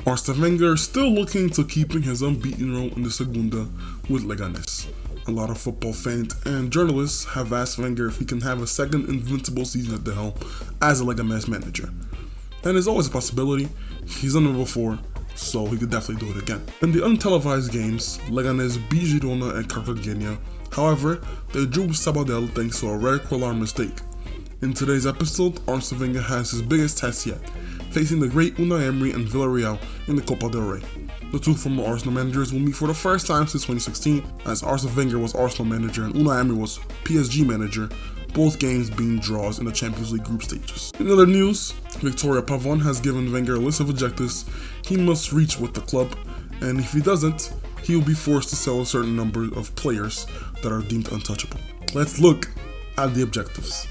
Arsene Wenger still looking to keeping his unbeaten run in the Segunda with Leganes. A lot of football fans and journalists have asked Wenger if he can have a second invincible season at the helm as a Leganes manager. And there's always a possibility. He's done it before, so he could definitely do it again. In the untelevised games, Leganes beat Girona and Cartagena. However, they drew Sabadell thanks to a rare Quellar mistake. In today's episode, Arsene Wenger has his biggest test yet, facing the great Unai Emery and Villarreal in the Copa del Rey. The two former Arsenal managers will meet for the first time since 2016, as Arsene Wenger was Arsenal manager and Unai Emery was PSG manager, both games being draws in the Champions League group stages. In other news, Victoria Pavon has given Wenger a list of objectives he must reach with the club, and if he doesn't, he will be forced to sell a certain number of players that are deemed untouchable. Let's look at the objectives.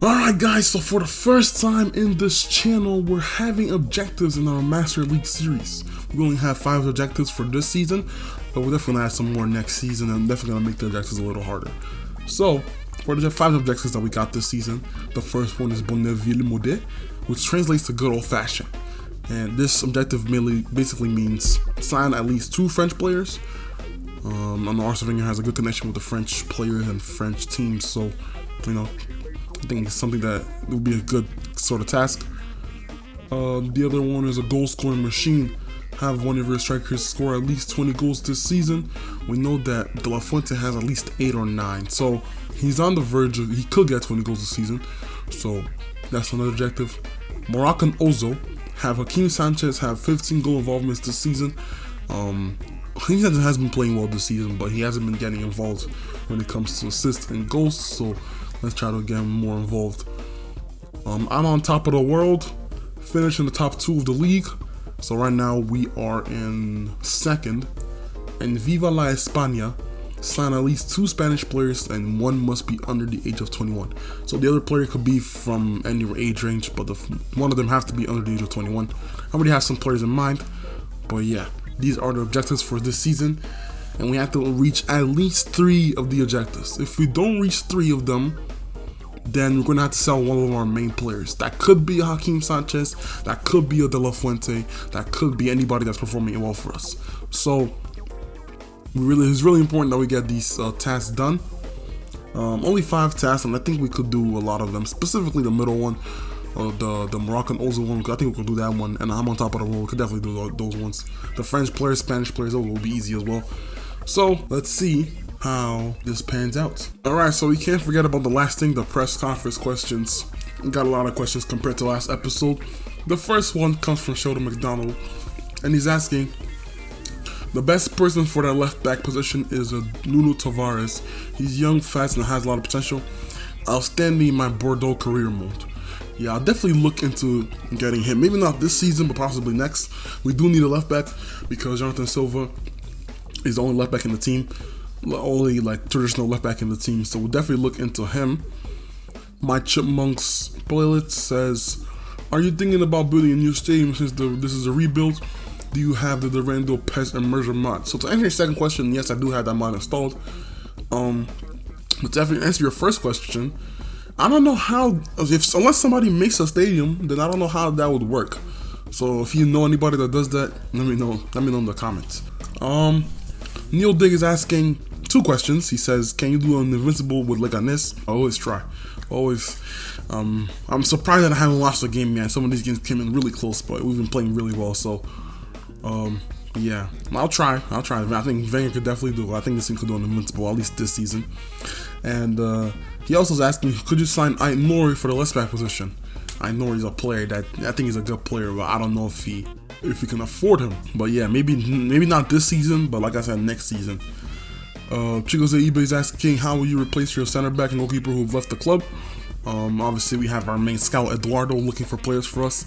Alright guys, so for the first time in this channel, we're having objectives in our Master League series. We only have 5 objectives for this season, but we're definitely gonna add some more next season and definitely gonna make the objectives a little harder. So, for the 5 objectives that we got this season, the first one is Bonneville Modé, which translates to good old fashioned. And this objective basically means sign at least 2 French players. I know Arsene Wenger has a good connection with the French players and French teams, so, I think it's something that would be a good sort of task. The other one is a goal scoring machine. Have one of your strikers score at least 20 goals this season. We know that De La Fuente has at least 8 or 9, so he's on the verge of, he could get 20 goals this season. So that's another objective. Moroccan Ozo. Have Hakim Sanchez have 15 goal involvements this season. Hakim Sanchez has been playing well this season, but he hasn't been getting involved when it comes to assists and goals, so let's try to get him more involved. I'm on top of the world, finishing the top 2 of the league. So right now we are in 2nd. And Viva la España, sign at least 2 Spanish players and 1 must be under the age of 21. So the other player could be from any age range, but one of them has to be under the age of 21. I already have some players in mind, but yeah, these are the objectives for this season. And we have to reach at least 3 of the objectives. If we don't reach 3 of them, then we're going to have to sell one of our main players. That could be a Hakim Sanchez, that could be a De La Fuente, that could be anybody that's performing well for us. So it's really important that we get these tasks done. Only 5 tasks, and I think we could do a lot of them, specifically the middle one, the Moroccan Ozo one. I think we could do that one, and I'm on top of the world. We could definitely do those ones. The French players, Spanish players, will be easy as well. So let's see how this pans out. Alright, so we can't forget about the last thing, the press conference questions. We got a lot of questions compared to last episode. The first one comes from Sheldon McDonald, and he's asking, the best person for that left back position is Nuno Tavares. He's young, fast, and has a lot of potential. Outstanding in my Bordeaux career mode. Yeah, I'll definitely look into getting him. Maybe not this season, but possibly next. We do need a left back because Jonathan Silva is the only left back in the team. Only traditional left back in the team, so we'll definitely look into him. My Chipmunks Playlist says, are you thinking about building a new stadium since this is a rebuild? Do you have the Durando PES Immersion mod? So to answer your second question, yes, I do have that mod installed. But to answer your first question, I don't know how, unless somebody makes a stadium, then I don't know how that would work. So if you know anybody that does that, let me know in the comments. Neil Dig is asking 2 questions. He says, can you do an Invincible with Leganes? I always try. Always. I'm surprised that I haven't watched the game yet. Some of these games came in really close, but we've been playing really well. So, yeah, I'll try. I think Wenger could definitely do it. I think this team could do an Invincible, at least this season. And he also is asking, could you sign Aït-Nouri for the left back position? Aït-Nouri is a player that I think he's a good player, but I don't know if he can afford him. But yeah, maybe not this season, but like I said, next season. Chico Zaibe is asking, how will you replace your center back and goalkeeper who've left the club? Obviously, we have our main scout Eduardo looking for players for us,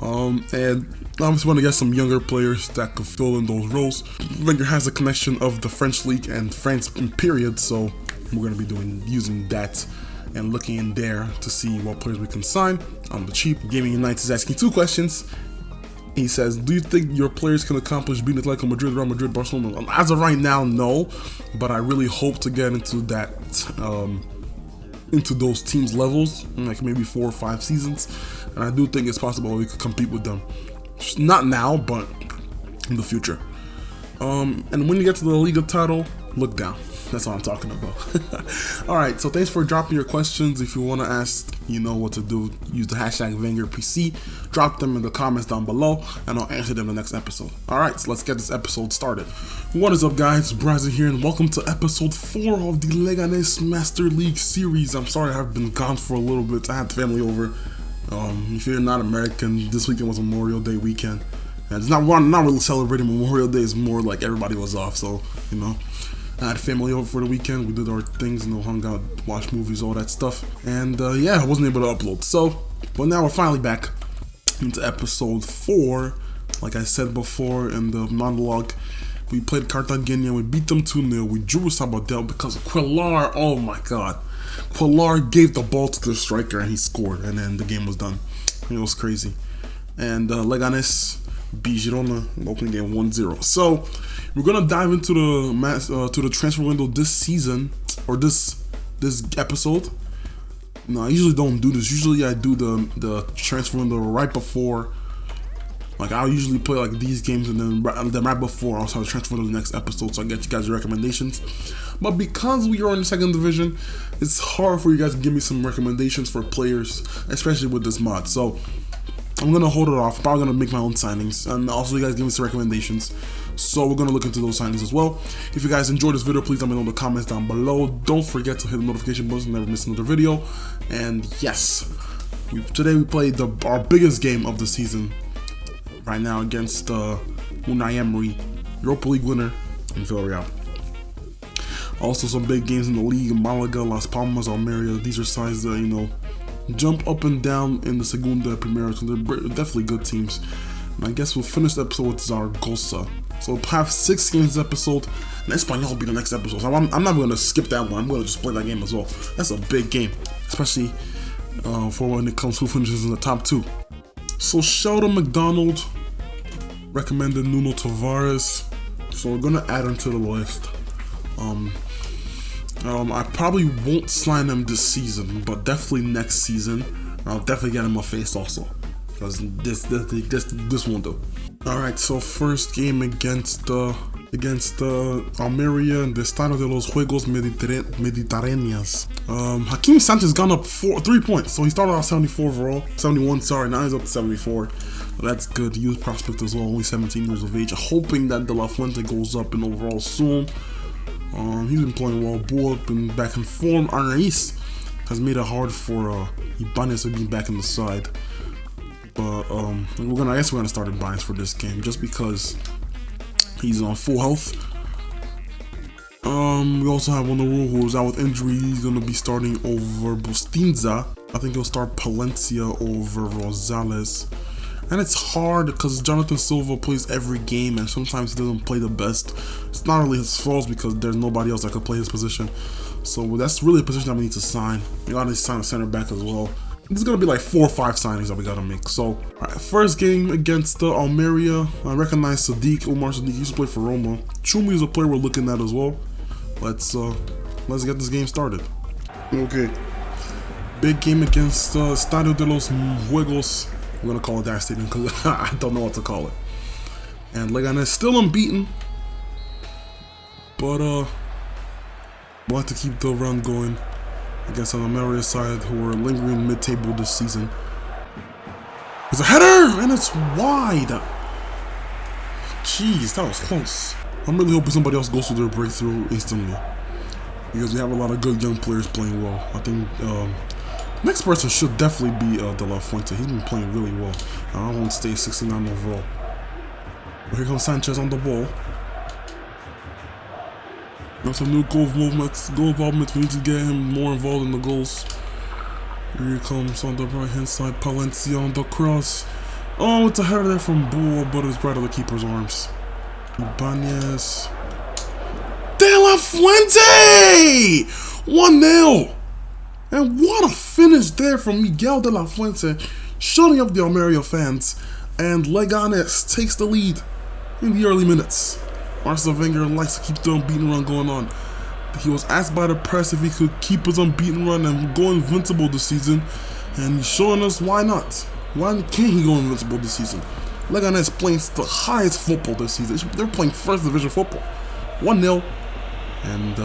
and obviously want to get some younger players that could fill in those roles. Wenger has a connection of the French league and France in period, so we're going to be using that and looking in there to see what players we can sign on the cheap. Gaming United is asking 2 questions. He says, do you think your players can accomplish beating Atletico Madrid, Real Madrid, Barcelona? As of right now, no, but I really hope to get into that, into those teams' levels in like maybe 4 or 5 seasons, and I do think it's possible we could compete with them. Not now, but in the future. And when you get to the Liga title, look down. That's what I'm talking about. Alright, so thanks for dropping your questions. If you want to ask, you know what to do. Use the hashtag VengerPC. Drop them in the comments down below, and I'll answer them in the next episode. Alright, so let's get this episode started. What is up, guys? Brazil here, and welcome to episode 4 of the Leganes Master League series. I'm sorry I've been gone for a little bit. I had family over. If you're not American, this weekend was Memorial Day weekend. And it's not really celebrating Memorial Day. It's more like everybody was off, so, you know. I had family over for the weekend. We did our things, you know, hung out, watched movies, all that stuff. And yeah, I wasn't able to upload. So, but now we're finally back into episode 4. Like I said before in the monologue, we played Cartagena. We beat them 2-0. We drew Sabadell because Quellar, oh my god. Quellar gave the ball to the striker and he scored. And then the game was done. It was crazy. And Leganes beat Girona in the opening game 1-0. So, we're gonna dive into the transfer window this season, or this episode. No, I usually don't do this. Usually I do the transfer window right before. Like I'll usually play like these games, and then right before I'll start the transfer window the next episode, so I get you guys your recommendations. But because we are in the 2nd division, it's hard for you guys to give me some recommendations for players, especially with this mod. So I'm gonna hold it off. Probably gonna make my own signings, and also you guys give me some recommendations. So we're gonna look into those signings as well. If you guys enjoyed this video, please let me know in the comments down below. Don't forget to hit the notification button so you never miss another video. And yes, today we played our biggest game of the season right now against Unai Emery, Europa League winner, and Villarreal. Also some big games in the league: Malaga, Las Palmas, Almeria. These are sides that, you know, jump up and down in the Segunda Primera, so they're definitely good teams. And I guess we'll finish the episode with Zaragoza. So we'll have 6 games this episode, and Espanyol will be the next episode. So I'm not going to skip that one. I'm going to just play that game as well. That's a big game, especially for when it comes to who finishes in the top 2. So Sheldon McDonald recommended Nuno Tavares, so we're going to add him to the list. I probably won't sign him this season, but definitely next season. I'll definitely get him a face also, because this won't do. Alright, so first game against Almeria in the Estadio de los Juegos Mediterraneos. Hakim Sanchez gone up 3 points, so he started off 71, sorry, now he's up to 74. So that's good. Youth prospect as well, only 17 years of age. Hoping that De La Fuente goes up in overall soon. He's been playing well. Boa been back in form. Arnaiz has made it hard for Ibanez to be back in the side. But I guess we're gonna start Ibanez for this game just because he's on full health. We also have Onaru, who is out with injury. He's gonna be starting over Bustinza. I think he'll start Palencia over Rosales. And it's hard because Jonathan Silva plays every game, and sometimes he doesn't play the best. It's not really his fault because there's nobody else that could play his position. So that's really a position that we need to sign. We gotta sign a center back as well. There's gonna be like 4 or 5 signings that we gotta make. So, alright, first game against Almeria. I recognize Sadiq, Omar Sadiq. He used to play for Roma. Chumi is a player we're looking at as well. Let's get this game started. Okay, big game against Estadio de los Juegos. I'm gonna call it that stadium because I don't know what to call it. And Leganes still unbeaten, but we'll have to keep the run going against an Almeria side who are lingering mid-table this season. There's a header, and it's wide. Jeez, that was close. I'm really hoping somebody else goes through their breakthrough instantly, because we have a lot of good young players playing well. I think next person should definitely be De La Fuente. He's been playing really well. I won't stay 69 overall. But here comes Sanchez on the ball. Got some new goal involvement. We need to get him more involved in the goals. Here he comes on the right hand side. Palencia on the cross. Oh, it's a header there from Bull, but it's right on the keeper's arms. Ibanez. De La Fuente! 1-0! And what a finish there from Miguel De La Fuente, shutting up the Almeria fans. And Leganes takes the lead in the early minutes. Arsene Wenger likes to keep the unbeaten run going on. He was asked by the press if he could keep his unbeaten run and go invincible this season. And he's showing us why not. Why can't he go invincible this season? Leganes playing the highest football this season. They're playing first division football. 1-0. And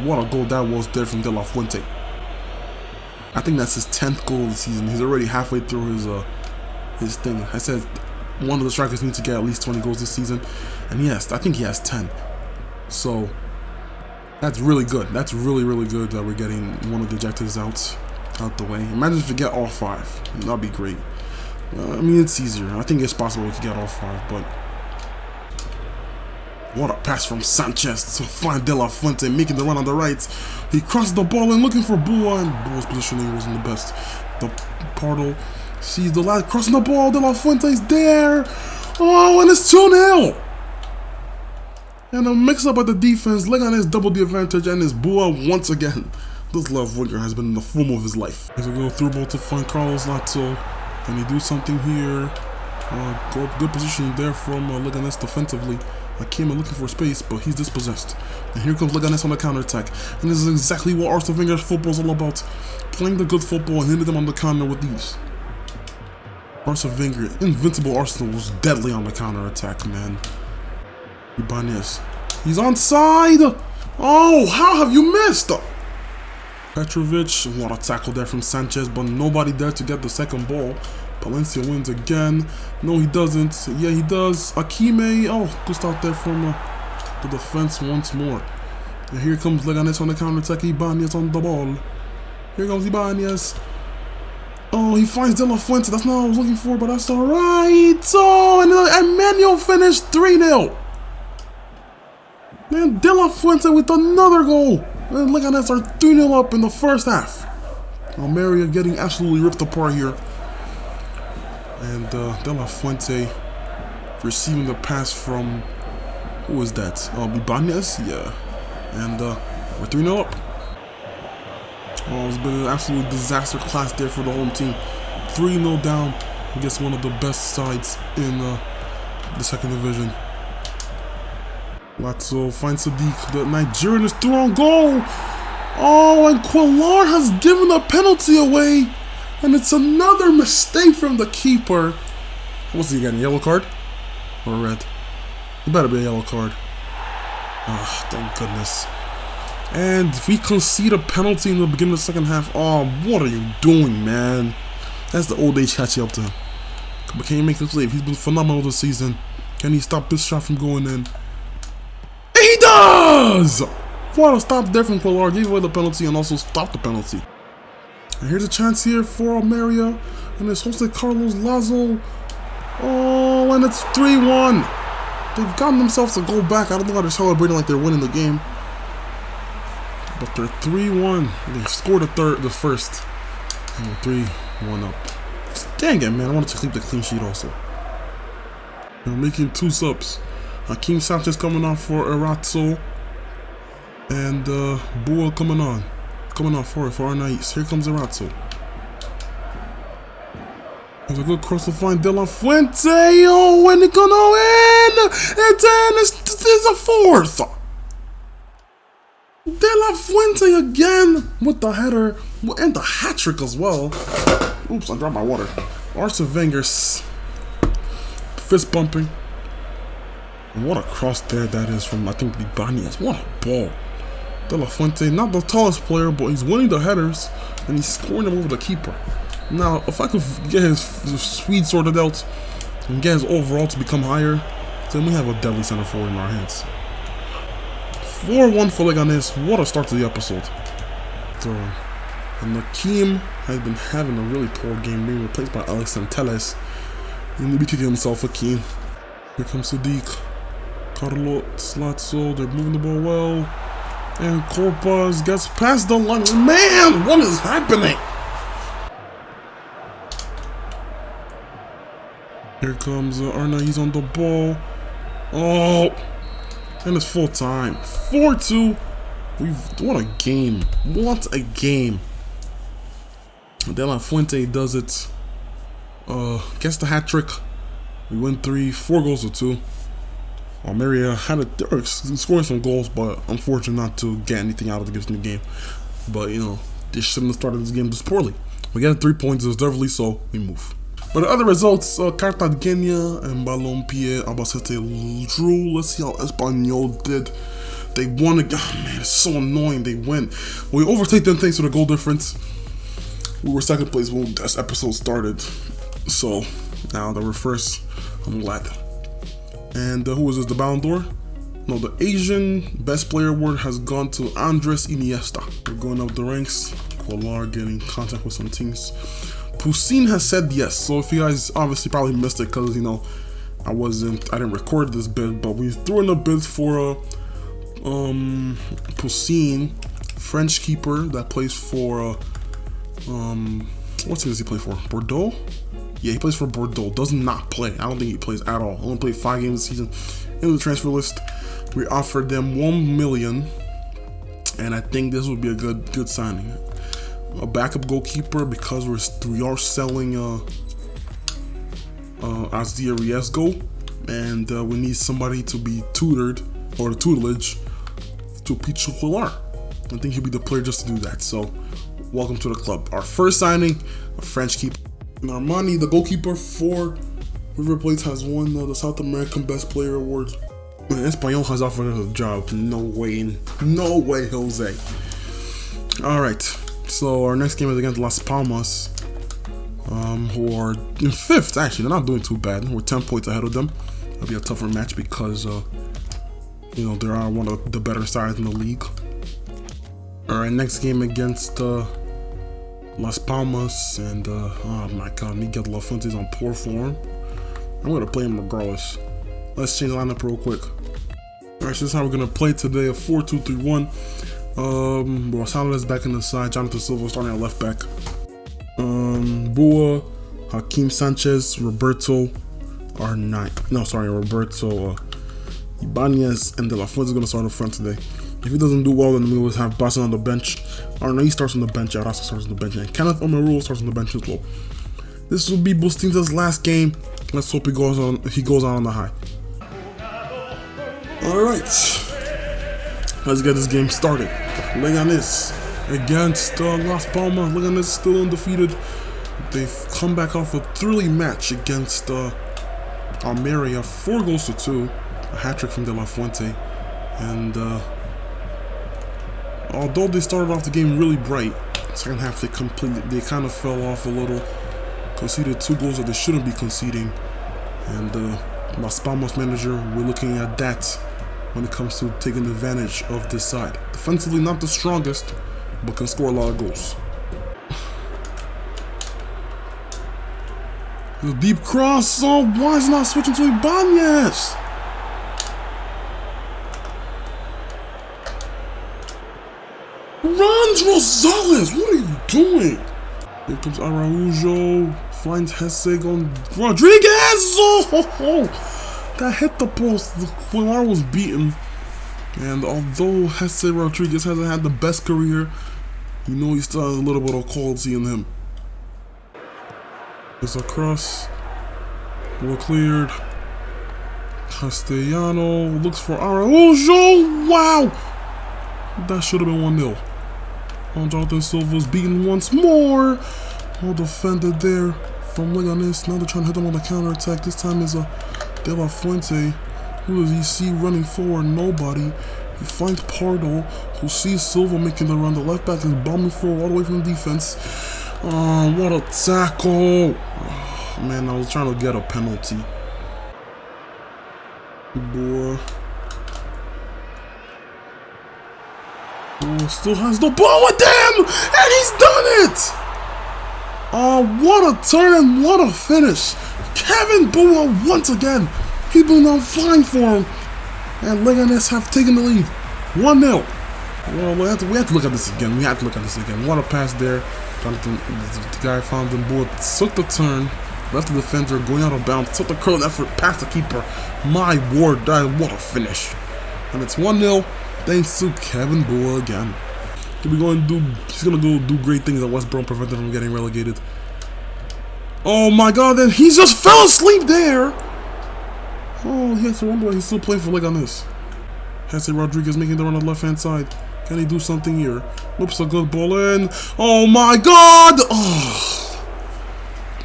what a goal that was there from De La Fuente. I think that's his 10th goal of the season. He's already halfway through his thing. I said one of the strikers needs to get at least 20 goals this season. And yes, I think he has 10. So that's really good. That's really, really good that we're getting one of the objectives out the way. Imagine if we get all 5. That'd be great. I mean, it's easier. I think it's possible to get all 5, but what a pass from Sanchez to find De La Fuente, making the run on the right. He crossed the ball and looking for Bua, and Bua's positioning wasn't the best. The Pardo sees the lad crossing the ball. De La Fuente's there. Oh, and it's 2-0. And a mix-up at the defense. Leganes doubled the advantage, and it's Bua once again. This love Wenger has been in the form of his life. Here's a go through ball to find Carlos Lazo. Can he do something here? Good position there from Leganes defensively. I came in looking for space, but he's dispossessed. And here comes Leganes on the counter-attack. And this is exactly what Arsene Wenger's football is all about. Playing the good football and hitting them on the counter with ease. Arsene Wenger, invincible Arsenal, was deadly on the counter-attack, man. Ibanez. He's onside! Oh, how have you missed? Petrovic, what a tackle there from Sanchez, but nobody there to get the second ball. Palencia wins again. No, he doesn't. Yeah, he does. Akime. Oh, good start there from the defense once more. And here comes Leganes on the counter-attack. Ibanez on the ball. Here comes Ibanez. Oh, he finds De La Fuente. That's not what I was looking for, but that's alright. Oh, and Emmanuel finished 3-0. Man, De La Fuente with another goal. And Leganes are 3-0 up in the first half. Almeria getting absolutely ripped apart here. And De La Fuente receiving the pass from, who was that? Ibanez? Yeah. And we're 3-0 up. Oh, it's been an absolute disaster class there for the home team. 3-0 down against one of the best sides in the second division. Lazo finds Sadiq. The Nigerian is through on goal. Oh, and Quillar has given a penalty away. And it's another mistake from the keeper. What's he getting? A yellow card? Or a red? It better be a yellow card. Oh, thank goodness. And if we concede a penalty in the beginning of the second half, oh, what are you doing, man? That's the old age catching up to him. But can you make the save? He's been phenomenal this season. Can he stop this shot from going in? He does! What a stop there from Quillar. Gave away the penalty and also stopped the penalty. And here's a chance here for Almeria. And it's hosted Carlos Lazo. Oh, and it's 3-1. They've gotten themselves to go back. I don't know why they're celebrating like they're winning the game. But they're 3-1. They've scored the first. And they're 3-1 up. Dang it, man. I wanted to keep the clean sheet also. They're making 2 subs. Hakeem Sanchez coming on for Erazzo. And Bua coming on. Coming on for Arnaiz. Here comes Erazzo. There's a good cross to find De La Fuente. Oh, and it's gonna in! It's in! It's a fourth! De La Fuente again with the header and the hat-trick as well. Oops, I dropped my water. Arsene Wenger's fist bumping. And what a cross there that is from, I think, Ibanez. What a ball. De La Fuente, not the tallest player, but he's winning the headers and he's scoring them over the keeper. Now, if I could get his speed sorted out and get his overall to become higher, then we have a deadly center forward in our hands. 4-1 for Leganes. What a start to the episode. And Hakeem has been having a really poor game, being replaced by Alex Santeles. He's going to be kicking himself, Hakeem. Here comes Sadiq. Carlos Lazo, they're moving the ball well. And Corpus gets past the line. Man, what is happening? Here comes Arna, he's on the ball. Oh, and it's full time. 4-2. What a game. What a game. De La Fuente does it. Gets the hat trick. We win 4 goals to 2. Almeria they were scoring some goals, but unfortunate not to get anything out of the game. But you know, they shouldn't have started this game this poorly. We get 3 points deservedly, so we move. But the other results, Cartagena and Balompié Albacete drew. Let's see how Espanyol did. They won again. Oh, man, it's so annoying. They win. We overtake them thanks to the goal difference. We were second place when this episode started. So now that we're first, I'm glad. And who was this? The Ballon d'Or? No, the Asian Best Player Award has gone to Andres Iniesta. We're going up the ranks. Kolar getting in contact with some teams. Poussin has said yes. So if you guys obviously probably missed it because, you know, I didn't record this bid, but we threw in a bid for Poussin, French keeper that plays for what team does he play for? Bordeaux? Yeah, he plays for Bordeaux. Does not play. I don't think he plays at all. Only played 5 games this season. In the transfer list, we offered them 1 million, and I think this would be a good signing. A backup goalkeeper because we are selling Asdia Riesgo, and we need somebody to be tutored or the tutelage to Pichu Kolar. I think he'll be the player just to do that. So, welcome to the club. Our first signing, a French keeper. And Armani, the goalkeeper for River Plate, has won the South American Best Player Award. And Espanyol has offered us a job. No way, Jose. All right. So our next game is against Las Palmas, who are in 5th. Actually, they're not doing too bad. We're 10 points ahead of them. It'll be a tougher match because, you know, they are one of the better sides in the league. All right, next game against Las Palmas, and oh my God, Miguel La Fuente's on poor form. I'm gonna play him regardless. Let's change the lineup real quick. All right, so this is how we're gonna play today: a 4-2-3-1. Rosales is back in the side. Jonathan Silva starting at left back. Bua, Hakeem Sanchez, Roberto Ibanez, and De La Fuente is gonna start in front today. If he doesn't do well, then we will have Basson on the bench. Arnay starts on the bench, Arasa starts on the bench, and Kenneth Omerul starts on the bench as well. This will be Bustinza's last game. Let's hope he goes on the high. Alright. Let's get this game started. Leganes against Las Palmas. Leganes still undefeated. They've come back off a thrilling match against Almeria, 4 goals to 2. A hat-trick from De La Fuente. And although they started off the game really bright, second half they kind of fell off a little. Conceded 2 goals that they shouldn't be conceding. And Las Palmas manager, we're looking at that when it comes to taking advantage of this side. Defensively not the strongest, but can score a lot of goals. The deep cross, oh, why is it not switching to Ibanez? Rosales, what are you doing? Here comes Araujo, finds Hesseg on Rodriguez! Oh, that hit the post. The Pilar was beaten. And although Hesseg Rodriguez hasn't had the best career, you know he still has a little bit of quality in him. It's a cross. Well cleared. Castellano looks for Araujo. Wow! That should have been 1-0. Jonathan Silva's beaten once more. Well defended there from Leganes. Now they're trying to hit him on the counter attack. This time is De La Fuente. Who does he see running forward? Nobody. He finds Pardo, who sees Silva making the run. The left back is bombing forward all the way from the defense. What a tackle. Oh, man, I was trying to get a penalty. Boy. Oh, still has the ball with them, and he's done it! What a turn and what a finish! Kevin Bua once again. He's been on flying for him, and Leganes have taken the lead, 1-0. Well, we have to look at this again. What a pass there! Jonathan, the guy found him. Bua took the turn, Left the defender, going out of bounds, took the curl effort past the keeper. My word, what a finish. And it's 1-0, thanks to Kevin Boa again. He's gonna go do great things at West Brom, prevent them from getting relegated. Oh my god, then he just fell asleep there! Oh, he has to wonder why he's still playing for Leganes. Jesse Rodriguez making the run on the left hand side. Can he do something here? Whoops, a good ball in. Oh my god! Oh.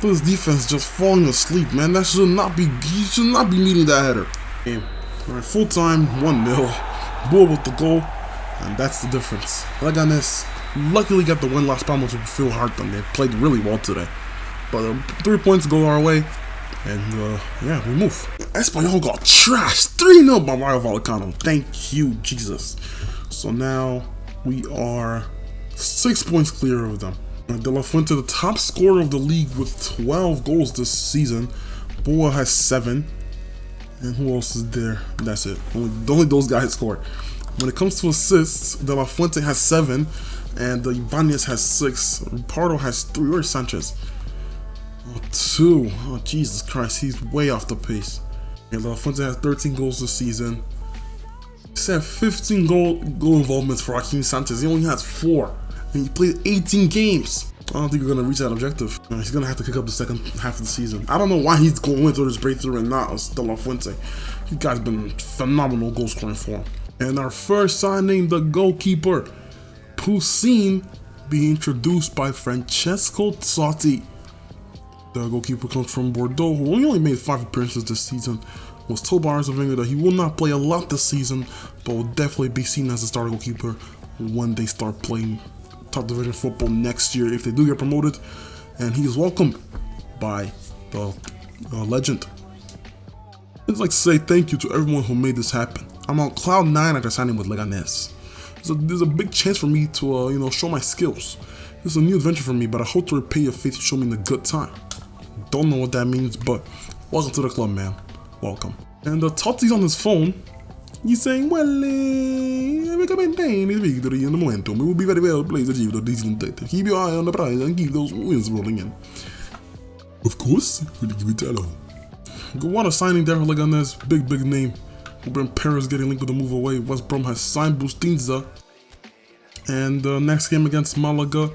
This defense just falling asleep, man. That should not be. He should not be meeting that header. Game. Alright, full time, 1-0. Bull with the goal, and that's the difference. Leganes luckily got the win. Las Palmas will feel hard on. They played really well today, but 3 points go our way, and yeah, we move. Espanyol got trashed 3-0 by Rayo Vallecano. Thank you, Jesus. So now we are 6 points clear of them. De La Fuente, the top scorer of the league with 12 goals this season. Boa has 7. And who else is there? That's it. Only those guys scored. When it comes to assists, De La Fuente has 7. And Ibanez has 6. Pardo has 3. Where's Sanchez? 2. Oh, Jesus Christ. He's way off the pace. And De La Fuente has 13 goals this season. He's had 15 goal involvements for Joaquin Sanchez. He only has 4. And he played 18 games. I don't think we're going to reach that objective. He's going to have to kick up the second half of the season. I don't know why he's going through this breakthrough and not De La Fuente. This guy's been phenomenal goal scoring for him. And our first signing, the goalkeeper, Poussin, being introduced by Francesco Totti. The goalkeeper comes from Bordeaux, who only made 5 appearances this season. Was told by Arsene Wenger that he will not play a lot this season, but will definitely be seen as a starting goalkeeper when they start playing top division football next year if they do get promoted. And he is welcomed by the legend. I'd like to say thank you to everyone who made this happen. I'm on cloud 9 after signing with Leganes. There's a big chance for me to show my skills. This is a new adventure for me, but I hope to repay your faith to show me in a good time. Don't know what that means, but welcome to the club, man. Welcome. And Totti's on his phone. He's saying, well, we can maintain this victory in the momentum. We will be very well pleased to achieve the decent data. Keep your eye on the prize and keep those wins rolling in. Of course, we'll give it a hello. What a signing there for Leganes. Big name. Ruben Perez getting linked with the move away. West Brom has signed Bustinza. And next game against Malaga,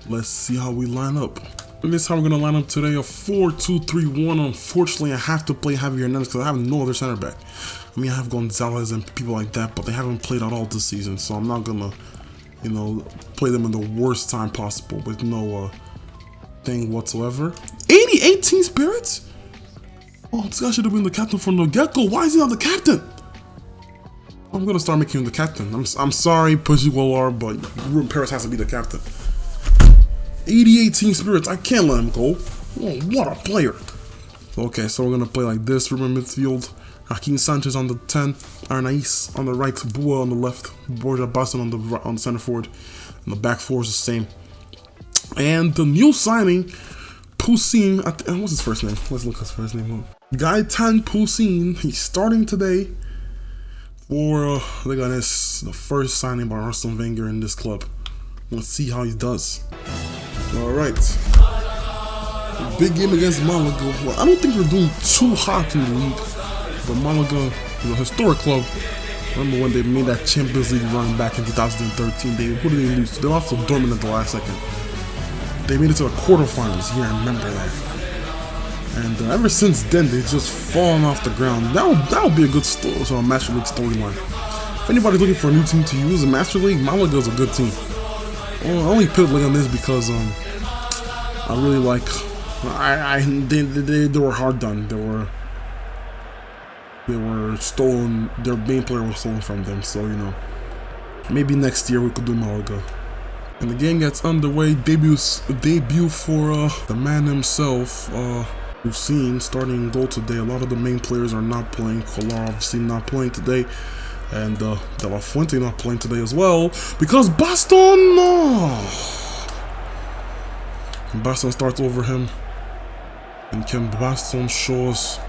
let's see how we line up. And this is how we're going to line up today. A 4-2-3-1. Unfortunately, I have to play Javier Hernandez because I have no other center back. I mean, I have Gonzalez and people like that, but they haven't played at all this season, so I'm not gonna, play them in the worst time possible with no thing whatsoever. 18 spirits? Oh, this guy should have been the captain from the get-go. Why is he not the captain? I'm gonna start making him the captain. I'm sorry, Pushy Wallar, but Ruben Perez has to be the captain. 18 spirits. I can't let him go. Oh, what a player. Okay, so we're gonna play like this. Ruben midfield. Joaquin Sanchez on the 10, Arnaiz on the right, Bua on the left, Borja Baston on the center forward, and the back 4 is the same. And the new signing, Poussin, what's his first name? Let's look at his first name up. Gaetan Poussin, he's starting today for Leganes, the first signing by Arsene Wenger in this club. Let's see how he does. Alright. Big game against Malaga. Well, I don't think we're doing too hot in the league. But Malaga is a historic club. Remember when they made that Champions League run back in 2013? Who did they lose? They lost to Dortmund at the last second. They made it to the quarterfinals. Yeah, I remember that. And ever since then, they've just fallen off the ground. That would be a good Master League storyline. If anybody's looking for a new team to use in Master League, Malaga is a good team. Well, I only picked Leganes because I really like. They were hard done. They were stolen, their main player was stolen from them, so maybe next year we could do Malaga. And the game gets underway, debut for the man himself, Poussin, starting goal today. A lot of the main players are not playing. Kolar obviously not playing today, and De La Fuente not playing today as well, because Baston, Baston starts over him, and can Baston show us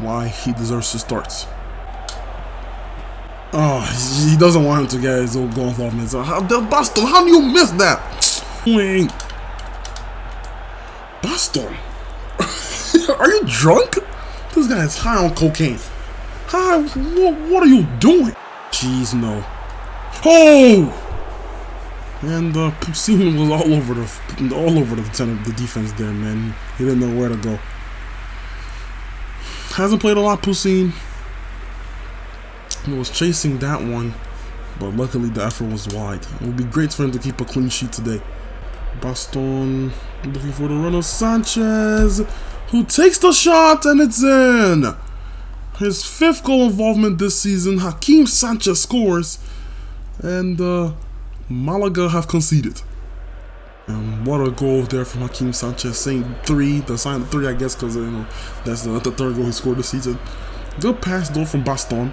why he deserves to start? Oh, he doesn't want him to get his own goal involvement. So Baston, how do you miss that? Baston, Are you drunk? This guy is high on cocaine. High? What are you doing? Jeez, no. Oh! And Poussin was all over the defense there, man. He didn't know where to go. Hasn't played a lot, Poussin. He was chasing that one, but luckily the effort was wide. It would be great for him to keep a clean sheet today. Baston looking for the run of Sanchez, who takes the shot, and it's in. His 5th goal involvement this season. Hakim Sanchez scores, and Malaga have conceded. And what a goal there from Hakim Sanchez, saying 3, the sign of 3, I guess, because that's the 3rd goal he scored this season. Good pass though from Baston,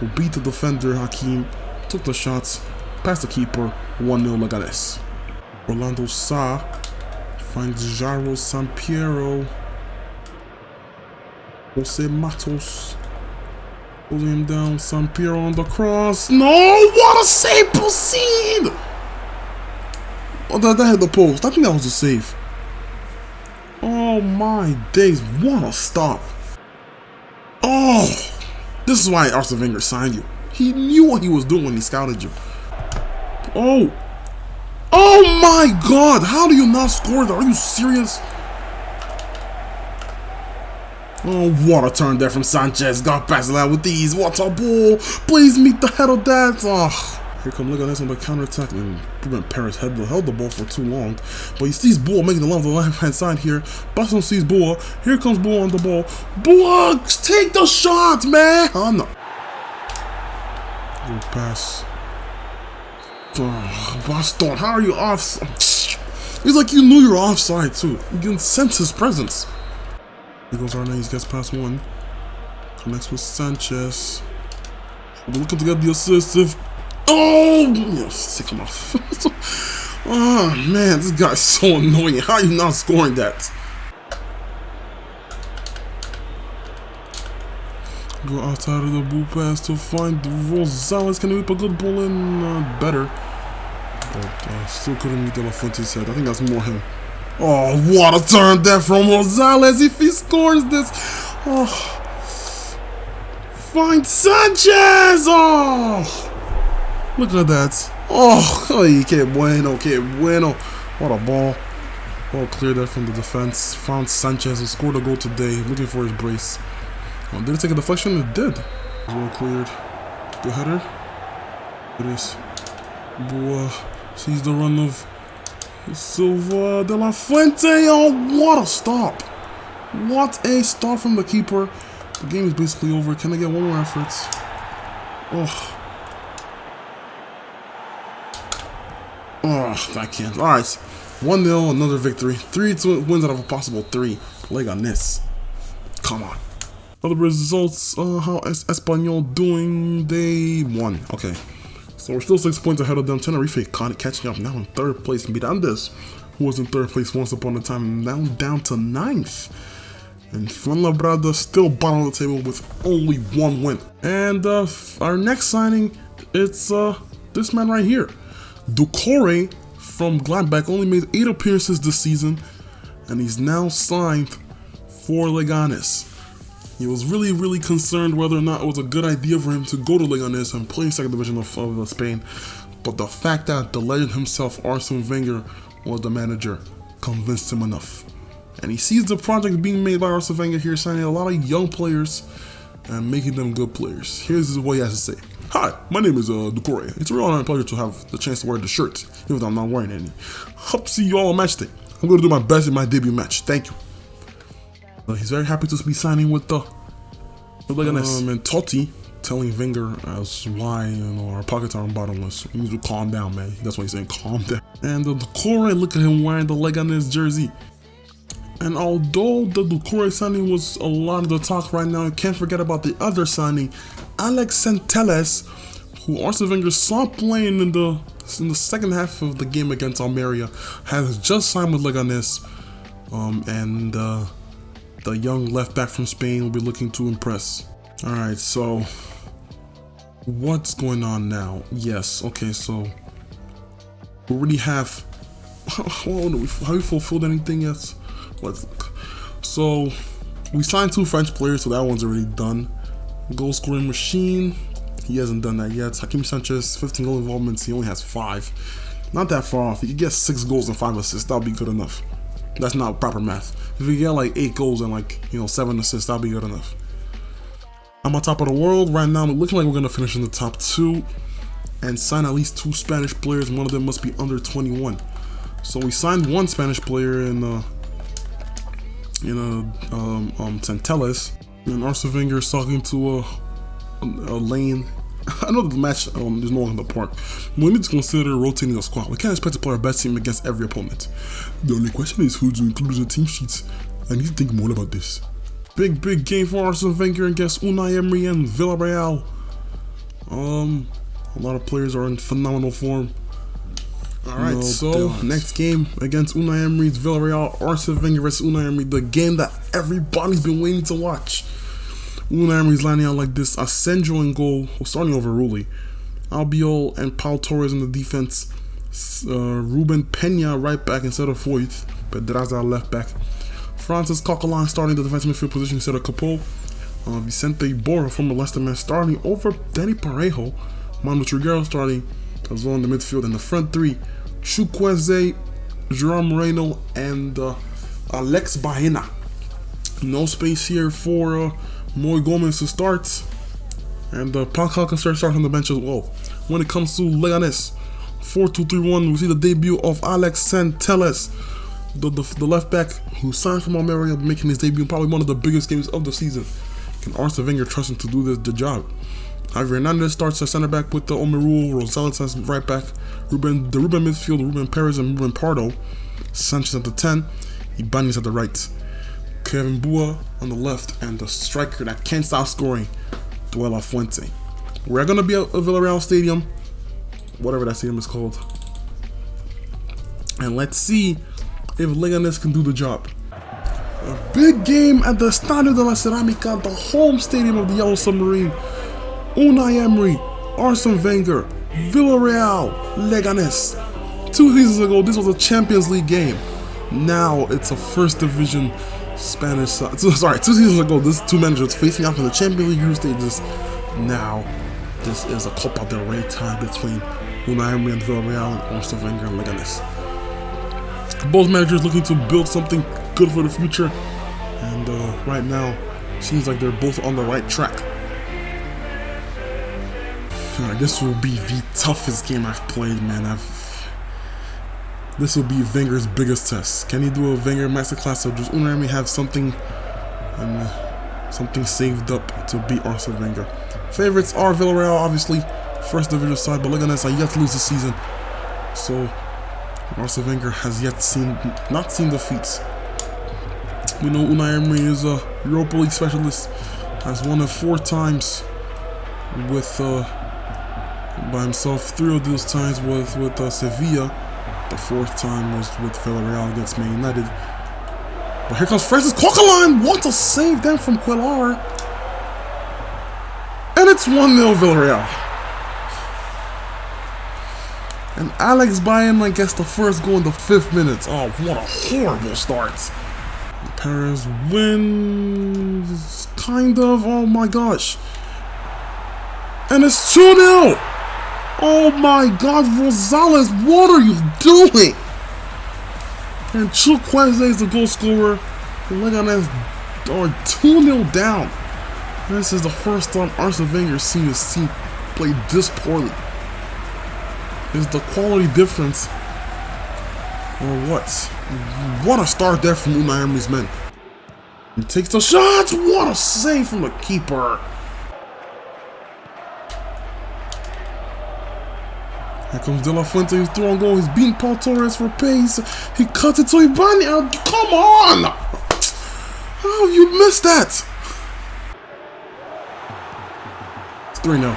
who beat the defender Hakim, took the shots, passed the keeper, 1-0 Leganes. Orlando Sa finds Jaro Sampiero. Jose Matos pulling him down. Sampiero on the cross. No! What a save, Poussin! Oh, that hit the post. I think that was a save. Oh my days. What a stop. Oh! This is why Arsene Wenger signed you. He knew what he was doing when he scouted you. Oh! Oh my God! How do you not score that? Are you serious? Oh, what a turn there from Sanchez. Got past that with ease. What a ball! Please meet the head of that. Oh, here come Leganes on the counter attack. And Ruben Perez held the ball for too long. But he sees Boa making the love on the left hand side here. Baston sees Boa. Here comes Boa on the ball. Boa, take the shot, man! Oh no. Good pass. Oh, Baston, how are you off? It's like you knew you were offside too. You can sense his presence. Here goes Arnaiz, he gets past one. Connects with Sanchez. We're looking to get the assist if... Oh! Yeah, sick him off. Oh man, this guy's so annoying. How are you not scoring that? Go outside of the blue pass to find Rosales. Can he whip a good ball in? Better. But still couldn't meet De La Fuente's head. I think that's more him. Oh, what a turn there from Rosales. If he scores this. Oh. Find Sanchez. Oh. Look at that. Oh, que bueno, que bueno. What a ball. Well cleared there from the defense. Found Sanchez who scored a goal today. Looking for his brace. Oh, did it take a deflection? It did. Well cleared. The header. It is. Boa sees the run of Silva. De La Fuente. Oh, what a stop. What a stop from the keeper. The game is basically over. Can I get one more effort? Oh. Oh, I can't. Alright. 1-0, another victory. 3 wins out of a possible 3. Leganes. Come on. Other results, how is Espanyol doing? They won. Okay. So we're still 6 points ahead of them. Tenerife catching up now in 3rd place. Mirandes, who was in 3rd place once upon a time, now down to 9th. And Fuenlabrada still bottom of the table with only 1 win. And our next signing, it's this man right here. Doucouré from Gladbach only made 8 appearances this season, and he's now signed for Leganes. He was really concerned whether or not it was a good idea for him to go to Leganes and play in 2nd division of Spain, but the fact that the legend himself, Arsene Wenger, was the manager, convinced him enough. And he sees the project being made by Arsene Wenger here, signing a lot of young players and making them good players. Here's what he has to say. Hi, my name is Doucouré. It's a real honor and pleasure to have the chance to wear the shirt, even though I'm not wearing any. Hope to see you all on match day. I'm going to do my best in my debut match. Thank you. He's very happy to be signing with the Leganes. And Totti telling Wenger as why our pockets are bottomless. He needs to calm down, man. That's why he's saying calm down. And Doucouré, look at him wearing the Leganes jersey. And although the Doucouré signing was a lot of the talk right now, you can't forget about the other signing, Alex Centelles, who Arsene Wenger saw playing in the second half of the game against Almeria, has just signed with Leganes, and the young left back from Spain will be looking to impress. All right, so what's going on now? Yes, okay, so we already have. Have we fulfilled anything yet? Let's look. So We signed 2 French players, so that one's already done. Goal scoring machine, he hasn't done that yet. Hakim Sanchez, 15 goal involvements, he only has 5. Not that far off. If you get 6 goals and 5 assists, that'll be good enough. That's not proper math. If you get like 8 goals and like, 7 assists, that'll be good enough. I'm on top of the world right now. Looking like we're gonna finish in the top 2 and sign at least 2 Spanish players. One of them must be under 21. So we signed 1 Spanish player in Centelles, and Arsene Wenger is talking to a lane. I know the match there's no one in the park. We need to consider rotating the squad. We can't expect to play our best team against every opponent. The only question is who to include in the team sheets. I need to think more about this. Big game for Arsene Wenger against Unai Emery and Villarreal. A lot of players are in phenomenal form. Alright, next game against Unai Emery's Villarreal. Arsene Wenger versus Unai Emery, the game that everybody's been waiting to watch. Unai Emery's lining out like this: Asenjo in goal, starting over Rulli, Albiol and Pau Torres in the defense, Ruben Peña right back instead of Foyth, Pedraza left back, Francis Coquelin starting the defensive midfield position instead of Capot, Vicente Borja, former Leicester man, starting over Danny Parejo, Manu Trigueros starting as well in the midfield, and the front 3, Chukwueze, João Moreno, and Alex Baena. No space here for Moy Gomez to start, and Pacal can start on the bench as well. When it comes to Leganes, 4-2-3-1, we see the debut of Alex Centelles, the left back who signed from Almeria, making his debut in probably one of the biggest games of the season. Can Arsene Wenger trust him to do the job? Javier Hernandez starts at center back with the Omeru, Rosales as right back, the Ruben midfield, Ruben Perez and Ruben Pardo, Sanchez at the 10, Ibanez at the right, Kevin Bua on the left, and the striker that can't stop scoring, Duela Fuente. We're going to be at Villarreal Stadium, whatever that stadium is called, and let's see if Leganes can do the job. A big game at the Estadio de la Ceramica, the home stadium of the Yellow Submarine. Unai Emery, Arsene Wenger, Villarreal, Leganes. 2 seasons ago, this was a Champions League game. Now it's a first division Spanish side. Sorry, 2 seasons ago, these 2 managers facing off in the Champions League group stages. Now this is a Copa Del Rey tie between Unai Emery and Villarreal and Arsene Wenger and Leganes. Both managers looking to build something good for the future, and right now seems like they're both on the right track. This will be the toughest game I've played, man. This will be Wenger's biggest test. Can he do a Wenger masterclass, or does Unai Emery have something saved up to beat Arsene Wenger? Favorites are Villarreal, obviously, first division side, but Leganes are yet to lose this season, so Arsene Wenger has not seen defeats. We know Unai Emery is a Europa League specialist, has won it 4 times with by himself. 3 of those times was with Sevilla. The 4th time was with Villarreal against Man United. But here comes Francis Coquelin. What a save then from Quelar. And it's 1-0 Villarreal. And Alex Baena gets the first goal in the 5th minute. Oh, what a horrible start. Perez wins. Kind of. Oh my gosh. And it's 2-0. Oh my God, Rosales, what are you doing? And Chukwueze is the goal scorer. Leganes are 2-0 down. This is the first time Arsene Wenger's seen his team play this poorly. Is the quality difference, or what? What a start there from Unai Emery's men. He takes the shots. What a save from the keeper. Here comes De La Fuente, he's throwing goal, he's beating Pau Torres for pace. He cuts it to Ibanez. Come on! How have you missed that? It's 3-0.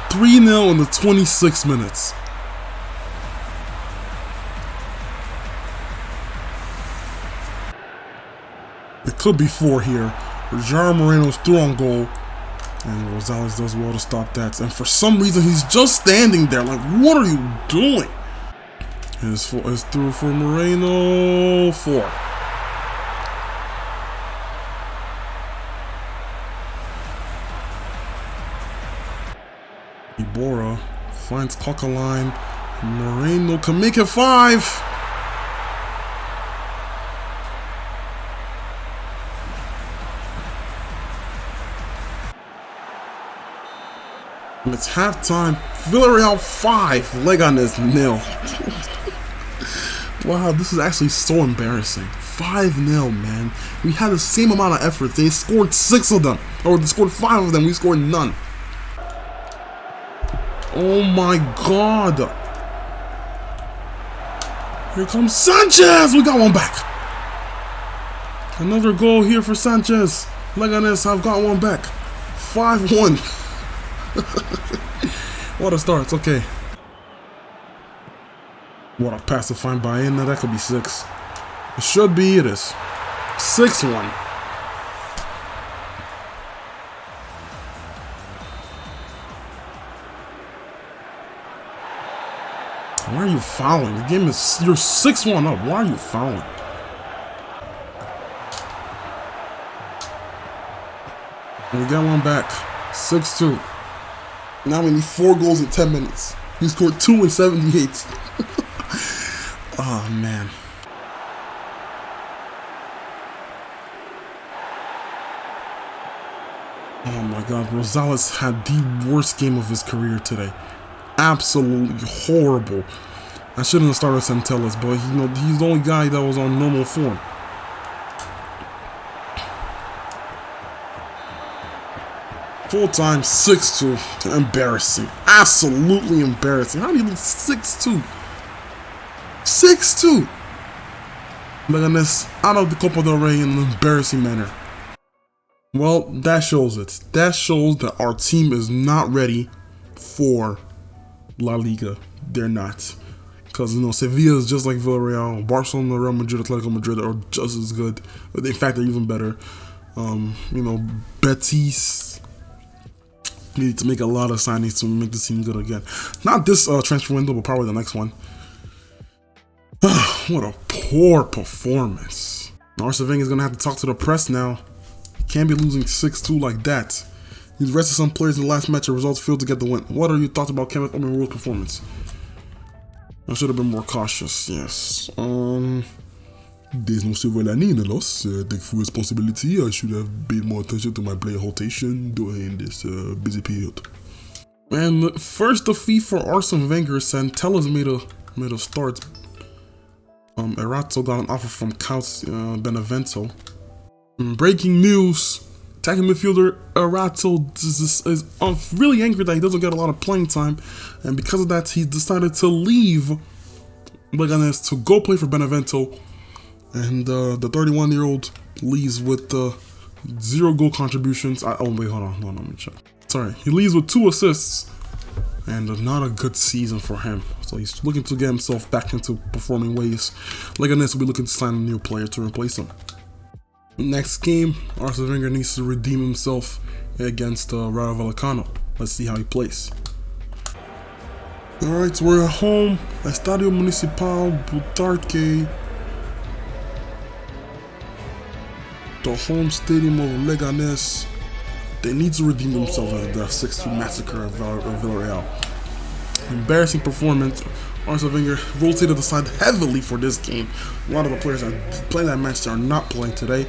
3-0 in the 26 minutes. It could be 4 here. João Moreno's through on goal. And Rosales does well to stop that. And for some reason, he's just standing there. Like, what are you doing? It's through for Moreno. 4. Iborra finds Coquelin. Moreno can make it 5. And it's halftime. Villarreal 5, Leganes 0. Wow, this is actually so embarrassing. 5-0, man. We had the same amount of effort. They scored 6 of them. Or they scored 5 of them. We scored none. Oh my god. Here comes Sanchez. We got one back. Another goal here for Sanchez. Leganes have got one back. 5-1. What a start. It's okay. What a pass to find by in. Now that could be 6. It should be. It is. 6-1. Why are you fouling? The game is. You're 6-1 up. Why are you fouling? We got one back. 6-2. Now we need 4 goals in 10 minutes. He scored 2 in 78. Oh, man. Oh, my God. Rosales had the worst game of his career today. Absolutely horrible. I shouldn't have started Centellas, but he's the only guy that was on normal form. Full time, 6-2. Embarrassing. Absolutely embarrassing. How do you lose 6-2? 6-2. Leganes out of the Copa del Rey in an embarrassing manner. Well, that shows it. That shows that our team is not ready for La Liga. They're not. Because, Sevilla is just like Villarreal. Barcelona, Real Madrid, Atletico Madrid are just as good. In fact, they're even better. Betis needed to make a lot of signings to make the team good again. Not this transfer window, but probably the next one. What a poor performance. Arsene Wenger is going to have to talk to the press now. He can't be losing 6-2 like that. He's rested some players in the last match and results failed to get the win. What are your thoughts about Kenneth Omeruo's performance? I should have been more cautious, yes. There's no silver lining in the loss. Take full responsibility. I should have paid more attention to my player rotation during this busy period. And first defeat for Arsene Wenger. Centellas made a start. Erato got an offer from Couts Benevento. Breaking news. Attacking midfielder Erato is really angry that he doesn't get a lot of playing time. And because of that, he decided to leave Leganes to go play for Benevento. And the 31-year-old leaves with 0 goal contributions. Oh, wait, hold on, let me check. Sorry, he leaves with 2 assists. And not a good season for him. So he's looking to get himself back into performing ways. Leganes will be looking to sign a new player to replace him. Next game, Arsene Wenger needs to redeem himself against Rayo Vallecano. Let's see how he plays. Alright, so we're at home. Estadio Municipal Butarque. The home stadium of Leganes. They need to redeem themselves after the 6-2 massacre of Villarreal. Embarrassing performance. Arsene Wenger rotated the side heavily for this game. A lot of the players that played that match are not playing today.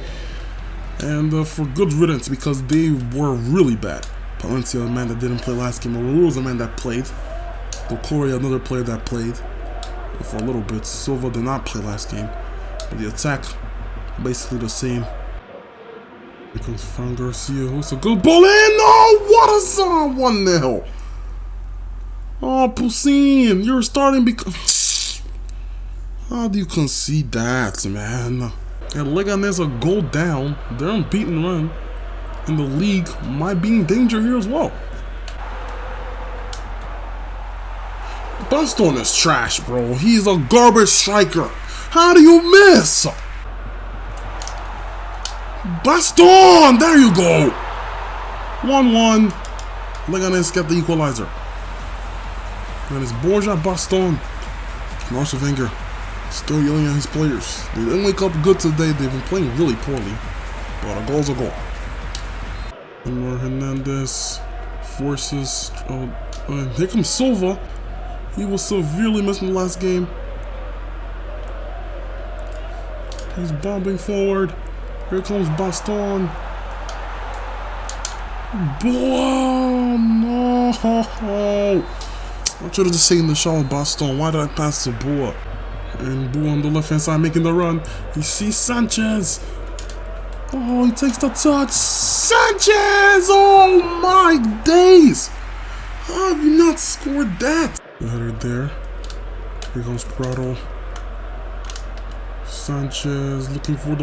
And for good riddance, because they were really bad. Palencia, a man that didn't play last game. Oruro was a man that played. Docoria, another player that played for a little bit. Silva did not play last game. But the attack, basically the same. Here comes Fran Garcia. Who's a good ball in? Oh, what a song! 1-0. Oh, Poussin, you're starting because. How do you concede that, man? And Leganes a goal down. They're unbeaten run. And the league might be in danger here as well. Baston is trash, bro. He's a garbage striker. How do you miss? Baston! There you go! 1-1. Leganes get the equalizer. And it's Borja Baston. Arsene Wenger still yelling at his players. They didn't wake up good today. They've been playing really poorly. But a goal's a goal. Hernandez forces And here comes Silva. He was severely missed in the last game. He's bombing forward. Here comes Baston. Oh, no! I should have just taken the shot with Baston. Why did I pass to Boa? And Boa on the left hand side making the run. He sees Sanchez. Oh, he takes the touch. Sanchez! Oh my days! How have you not scored that? The header there. Here comes Prado. Sanchez looking for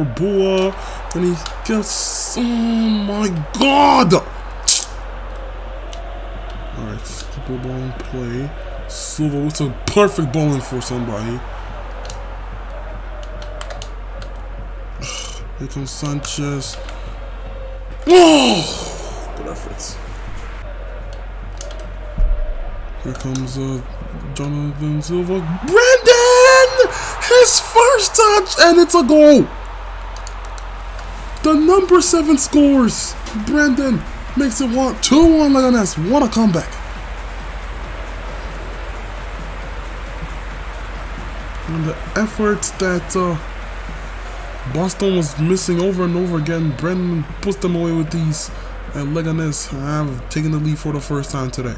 Boa, and he gets. Oh my God! Alright, keep the ball in play. Silva with a perfect ball in for somebody. Here comes Sanchez. Oh! Good efforts. Here comes Jonathan Silva. Brandon! His first touch, and it's a goal. The number 7 scores. Brandon makes it 2-1 Leganes. What a comeback. And the efforts that Boston was missing over and over again, Brandon puts them away with these, and Leganes have taken the lead for the first time today.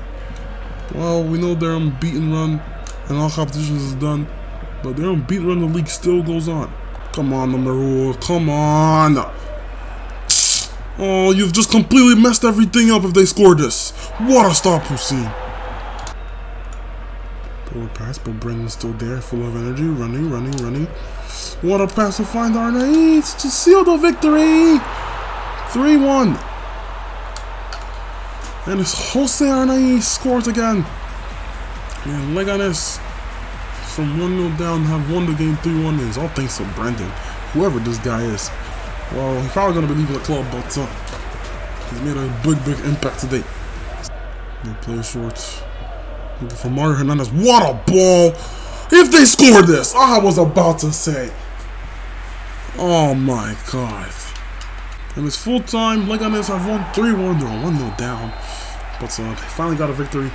Well, we know their unbeaten run and all competitions is done, but their unbeaten run in the league still goes on. Come on, Nameru, come on! Oh, you've just completely messed everything up if they score this. What a stop, Hussein. Forward pass, but Brandon's still there, full of energy, running. What a pass to find Arnaiz to seal the victory! 3-1. And it's Jose Arnaiz scores again. And Leganes, from 1-0 down, have won the game 3-1. It's all thanks to Brandon, whoever this guy is. Well, he's probably going to be leaving the club, but he's made a big impact today. They play short. Looking for Mario Hernandez. What a ball! If they score this, I was about to say. Oh my God. And it's full time. Leganes have won 3-1. They're 1-0 down. But they finally got a victory.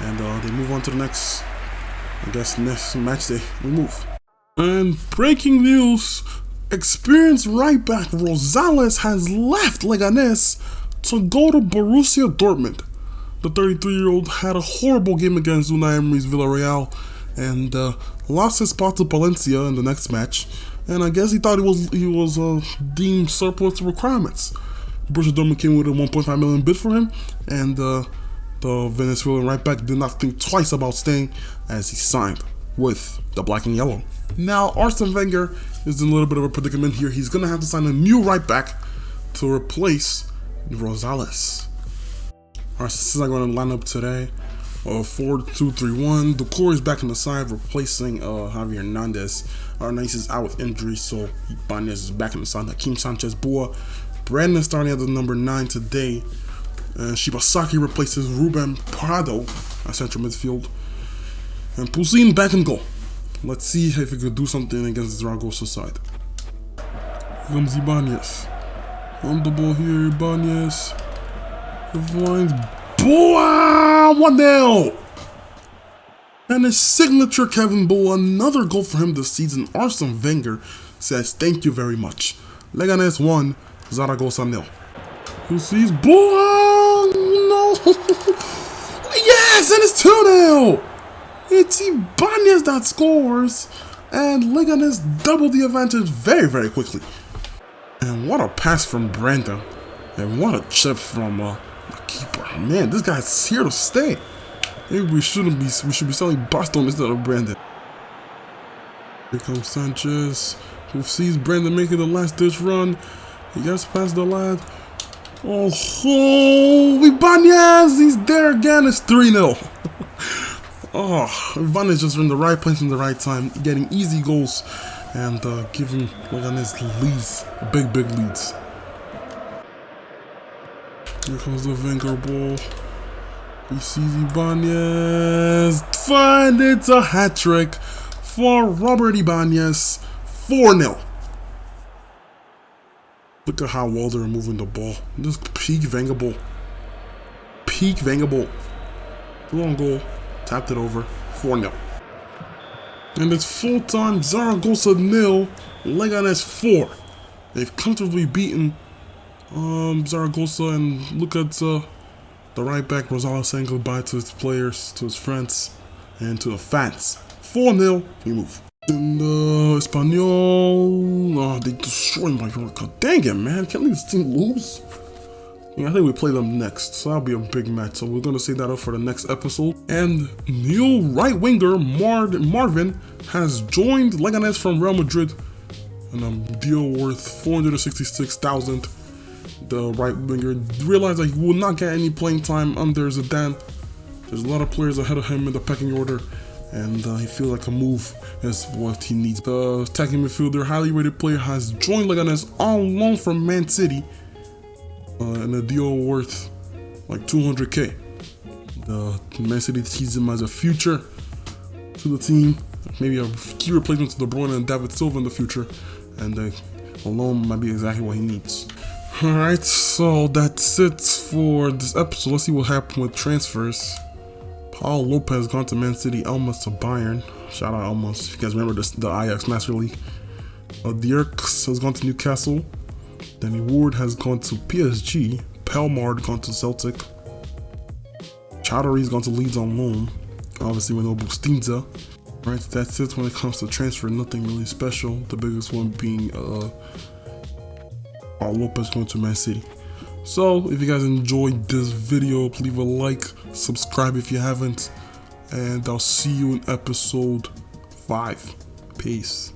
And they move on to the next, I guess, next match day. We move. And breaking news. Experienced right back Rosales has left Leganes to go to Borussia Dortmund. The 33-year-old had a horrible game against Unai Emery's Villarreal and lost his spot to Palencia in the next match. And I guess he thought he was deemed surplus to requirements. Borussia Dortmund came with a 1.5 million bid for him, and the Venezuelan right back did not think twice about staying as he signed with the black and yellow. Now Arsene Wenger is in a little bit of a predicament here. He's gonna have to sign a new right back to replace Rosales. Arsenal are going to line up today. 4-2-3-1. Ducour is back on the side, replacing Javier Hernandez. Arnaiz is out with injury, so Ibanez is back on the side. Hakim Sanchez Boa. Brandon starting at the number 9 today. Shibasaki replaces Ruben Prado at central midfield. And Poussin back in goal. Let's see if he could do something against Zaragoza side. Here comes Ibanez. On the ball here, Ibanez. The lines. Boa! 1-0! And his signature Kevin Boa, another goal for him this season. Arsene Wenger says thank you very much. Leganes 1, Zaragoza 0. Who sees Boa? No! Yes! And it's 2-0! It's Ibanez that scores. And Leganes double the advantage very quickly. And what a pass from Brandon. And what a chip from the keeper. Man, this guy's here to stay. Maybe we should be selling Baston instead of Brandon. Here comes Sanchez, who sees Brandon making the last ditch run. He gets past the lad. Oh, Ibanez! He's there again. It's 3-0. Oh, Ibanez just in the right place in the right time, getting easy goals and giving Leganes leads, big leads. Here comes the Wenger ball. He sees Ibanez. Find it's a hat trick for Robert Ibanez. 4-0. Look at how well they're moving the ball. Just peak Wenger ball. Peak Wenger ball. Threw on goal, tapped it over, 4-0. And it's full-time, Zaragoza 0, Leganes 4. They've comfortably beaten Zaragoza, and look at the right back Rosales saying goodbye to his players, to his friends, and to the fans. 4-0, we move. And Espanyol, they destroyed Mallorca. Dang it, man, can't leave this team lose. Yeah, I think we play them next, so that'll be a big match. So we're going to save that up for the next episode. And new right winger Marvin has joined Leganes from Real Madrid in a deal worth $466,000. The right winger realized that he will not get any playing time under Zidane. There's a lot of players ahead of him in the pecking order, and he feels like a move is what he needs. The attacking midfielder, highly rated player, has joined Leganes on loan from Man City. And a deal worth like $200K. The Man City sees him as a future to the team, maybe a key replacement to De Bruyne and David Silva in the future, and a loan might be exactly what he needs. Alright, so that's it for this episode. Let's see what happened with transfers. Paul Lopez gone to Man City, Elmas to Bayern. Shout out Elmas, if you guys remember the Ajax Master League. Dirks has gone to Newcastle. Danny Ward has gone to PSG. Pelmard gone to Celtic. Chowdhury's gone to Leeds on loan. Obviously with no Bustinza. Right, that's it when it comes to transfer. Nothing really special. The biggest one being Paul Lopez going to Man City. So if you guys enjoyed this video, leave a like, subscribe if you haven't, and I'll see you in episode 5. Peace.